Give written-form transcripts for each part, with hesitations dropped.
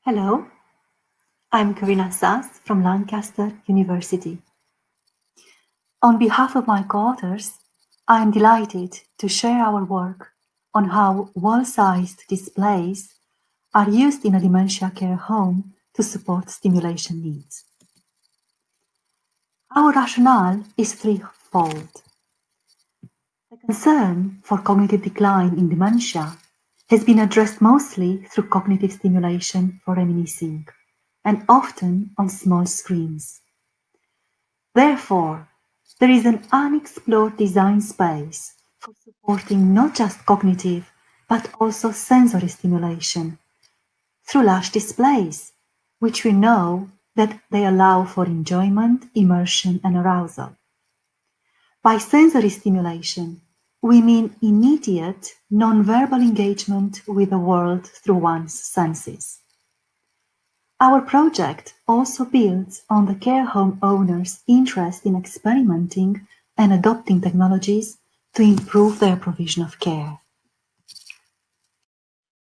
Hello, I'm Corina from Lancaster University. On behalf of my co-authors, I am delighted to share our work on how wall-sized displays are used in a dementia care home to support stimulation needs. Our rationale is threefold. The concern for cognitive decline in dementia has been addressed mostly through cognitive stimulation for reminiscing, and often on small screens. Therefore, there is an unexplored design space for supporting not just cognitive, but also sensory stimulation through large displays, which we know that they allow for enjoyment, immersion, and arousal. By sensory stimulation, we mean immediate, nonverbal engagement with the world through one's senses. Our project also builds on the care home owners' interest in experimenting and adopting technologies to improve their provision of care.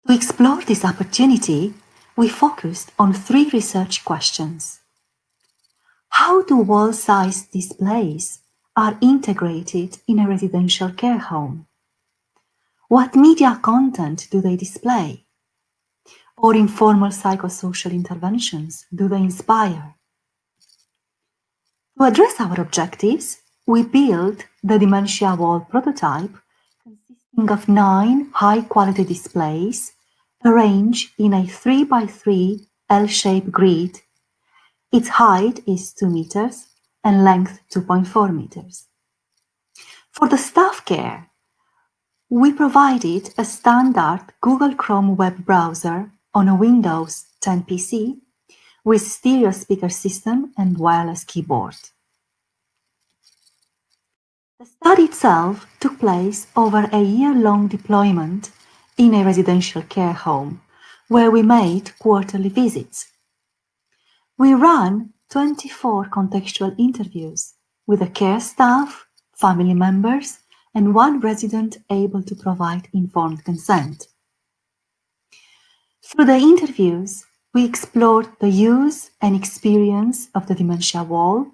To explore this opportunity, we focused on three research questions. How do wall-sized displays are integrated in a residential care home? What media content do they display? Or informal psychosocial interventions do they inspire? To address our objectives, we built the Dementia Wall prototype consisting of 9 high-quality displays arranged in a 3x3 L-shaped grid. Its height is 2 meters and length 2.4 meters. For the staff care, we provided a standard Google Chrome web browser on a Windows 10 PC with stereo speaker system and wireless keyboard. The study itself took place over a year-long deployment in a residential care home, where we made quarterly visits. We ran 24 contextual interviews with the care staff, family members, and one resident able to provide informed consent. Through the interviews, we explored the use and experience of the Dementia Wall,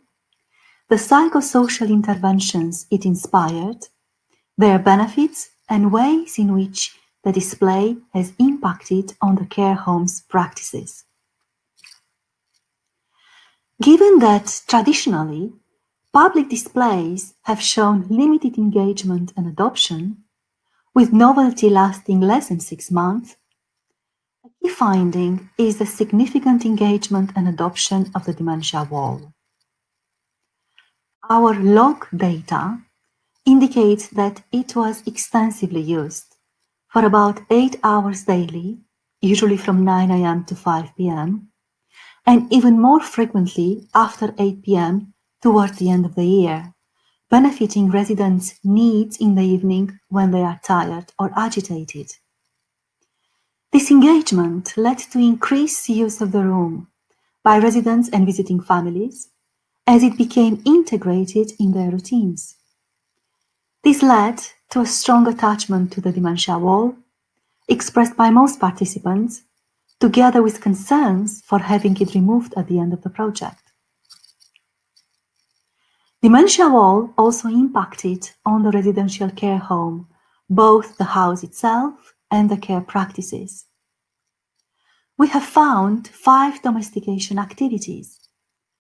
the psychosocial interventions it inspired, their benefits, and ways in which the display has impacted on the care home's practices. Given that traditionally, public displays have shown limited engagement and adoption, with novelty lasting less than 6 months, a key finding is the significant engagement and adoption of the Dementia Wall. Our log data indicates that it was extensively used for about 8 hours daily, usually from 9 a.m. to 5 p.m., and even more frequently after 8 p.m. toward the end of the year, benefiting residents' needs in the evening when they are tired or agitated. This engagement led to increased use of the room by residents and visiting families as it became integrated in their routines. This led to a strong attachment to the Dementia Wall, expressed by most participants, together with concerns for having it removed at the end of the project. Dementia Wall also impacted on the residential care home, both the house itself and the care practices. We have found 5 domestication activities,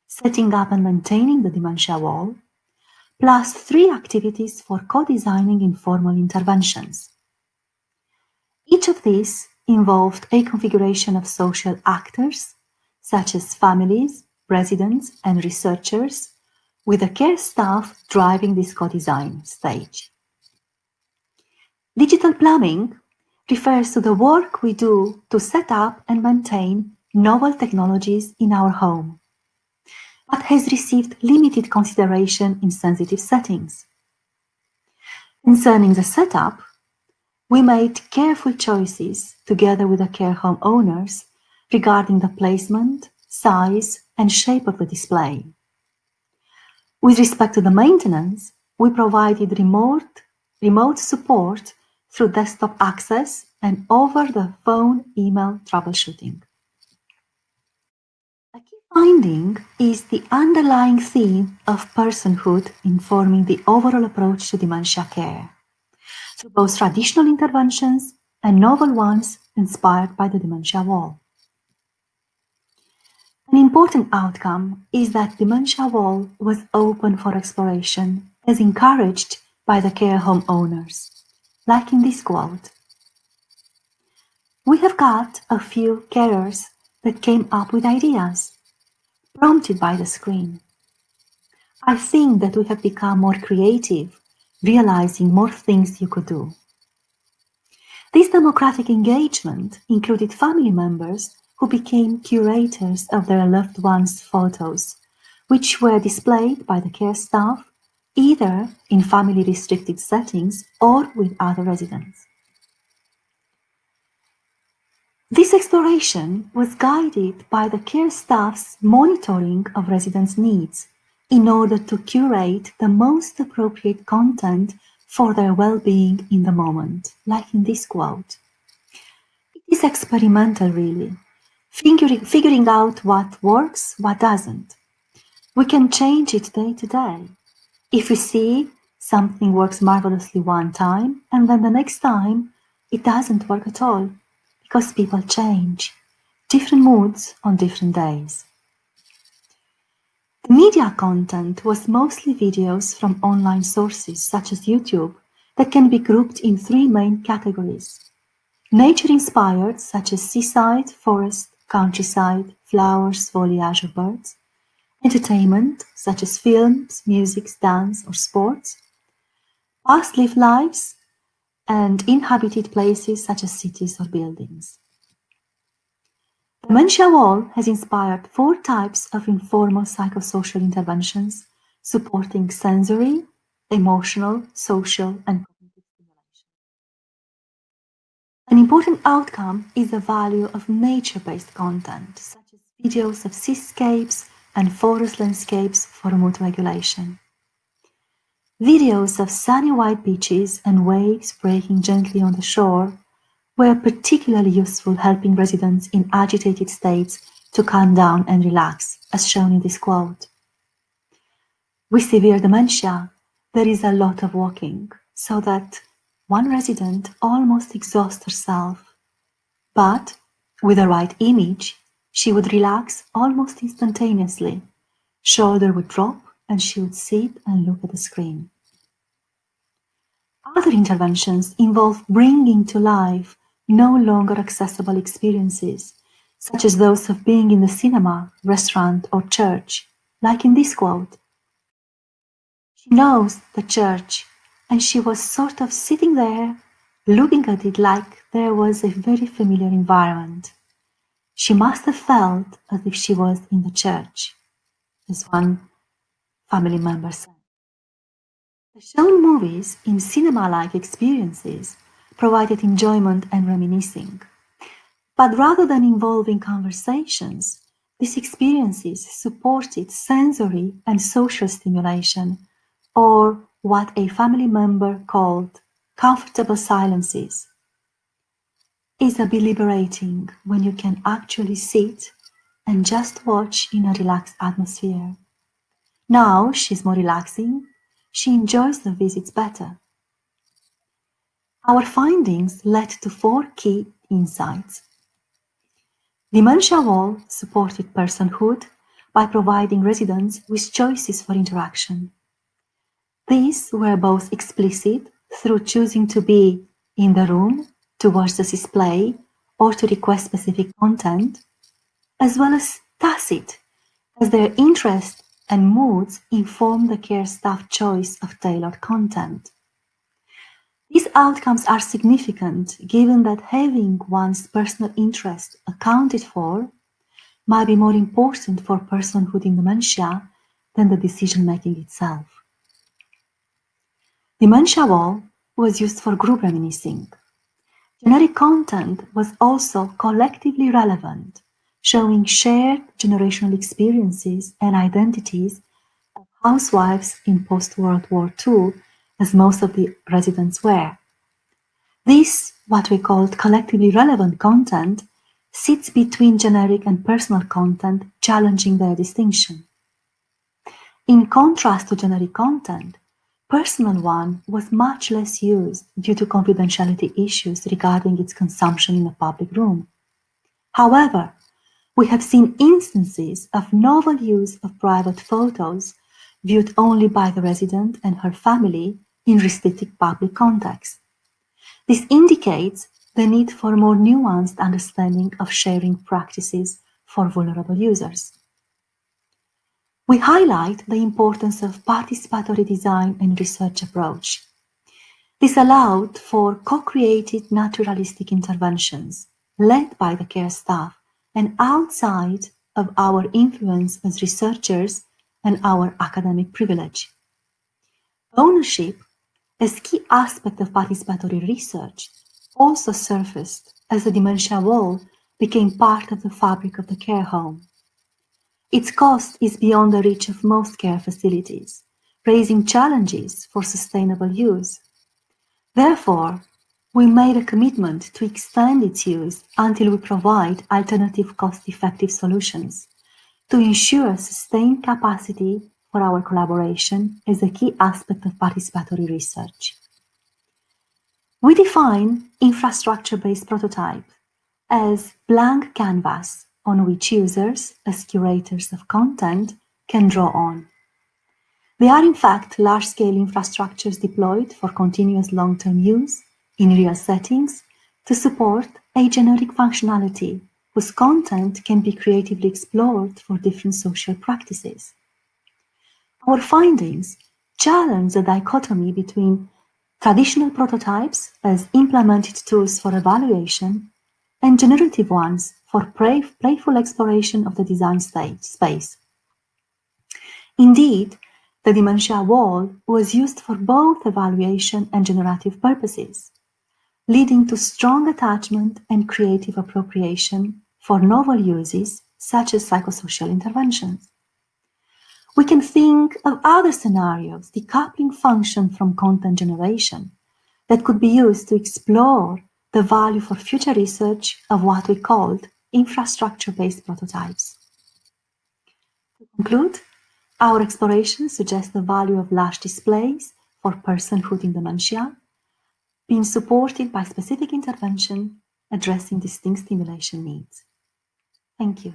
setting up and maintaining the Dementia Wall, plus 3 activities for co-designing informal interventions. Each of these involved a configuration of social actors, such as families, residents, and researchers, with the care staff driving this co-design stage. Digital plumbing refers to the work we do to set up and maintain novel technologies in our home, but has received limited consideration in sensitive settings. Concerning the setup, we made careful choices together with the care home owners regarding the placement, size, and shape of the display. With respect to the maintenance, we provided remote support through desktop access and over-the-phone email troubleshooting. Finding is the underlying theme of personhood informing the overall approach to dementia care, through both traditional interventions and novel ones inspired by the Dementia Wall. An important outcome is that Dementia Wall was open for exploration as encouraged by the care home owners, like in this quote. We have got a few carers that came up with ideas, prompted by the screen. I think that we have become more creative, realizing more things you could do. This democratic engagement included family members who became curators of their loved ones' photos, which were displayed by the care staff either in family-restricted settings or with other residents. This exploration was guided by the care staff's monitoring of residents' needs in order to curate the most appropriate content for their well-being in the moment, like in this quote. It is experimental, really, figuring out what works, what doesn't. We can change it day to day. If we see something works marvelously one time, and then the next time it doesn't work at all, because people change, different moods on different days. The media content was mostly videos from online sources such as YouTube that can be grouped in three main categories. Nature-inspired, such as seaside, forest, countryside, flowers, foliage or birds. Entertainment, such as films, music, dance or sports. Past-lived lives and inhabited places such as cities or buildings. Dementia Wall has inspired 4 types of informal psychosocial interventions supporting sensory, emotional, social, and cognitive stimulation. An important outcome is the value of nature-based content, such as videos of seascapes and forest landscapes for mood regulation. Videos of sunny white beaches and waves breaking gently on the shore were particularly useful, helping residents in agitated states to calm down and relax, as shown in this quote. With severe dementia, there is a lot of walking, so that one resident almost exhausts herself. But with the right image, she would relax almost instantaneously. Shoulder would drop and she would sit and look at the screen. Other interventions involve bringing to life no longer accessible experiences, such as those of being in the cinema, restaurant, or church, like in this quote. She knows the church, and she was sort of sitting there, looking at it like there was a very familiar environment. She must have felt as if she was in the church, as one family member said. The shown movies in cinema-like experiences provided enjoyment and reminiscing. But rather than involving conversations, these experiences supported sensory and social stimulation, or what a family member called comfortable silences. It's a bit liberating when you can actually sit and just watch in a relaxed atmosphere. Now she's more relaxing, she enjoys the visits better. Our findings led to 4 key insights. Dementia Wall supported personhood by providing residents with choices for interaction. These were both explicit through choosing to be in the room to watch the display or to request specific content, as well as tacit, as their interests and moods inform the care staff choice of tailored content. These outcomes are significant given that having one's personal interest accounted for might be more important for personhood in dementia than the decision-making itself. Dementia Wall was used for group reminiscing. Generic content was also collectively relevant, showing shared generational experiences and identities of housewives in post-World War II, as most of the residents were. This, what we called collectively relevant content, sits between generic and personal content, challenging their distinction. In contrast to generic content, personal one was much less used due to confidentiality issues regarding its consumption in a public room. However, we have seen instances of novel use of private photos viewed only by the resident and her family in restricted public context. This indicates the need for more nuanced understanding of sharing practices for vulnerable users. We highlight the importance of participatory design and research approach. This allowed for co-created naturalistic interventions led by the care staff and outside of our influence as researchers and our academic privilege. Ownership, as key aspect of participatory research, also surfaced as the Dementia Wall became part of the fabric of the care home. Its cost is beyond the reach of most care facilities, raising challenges for sustainable use. Therefore, we made a commitment to extend its use until we provide alternative cost-effective solutions to ensure sustained capacity for our collaboration as a key aspect of participatory research. We define infrastructure-based prototype as blank canvas on which users, as curators of content, can draw on. They are in fact large-scale infrastructures deployed for continuous long-term use in real settings to support a generic functionality whose content can be creatively explored for different social practices. Our findings challenge the dichotomy between traditional prototypes as implemented tools for evaluation and generative ones for playful exploration of the design space. Indeed, the Dementia Wall was used for both evaluation and generative purposes, leading to strong attachment and creative appropriation for novel uses such as psychosocial interventions. We can think of other scenarios decoupling function from content generation that could be used to explore the value for future research of what we called infrastructure-based prototypes. To conclude, our exploration suggests the value of large displays for personhood in dementia, being supported by specific intervention addressing distinct stimulation needs. Thank you.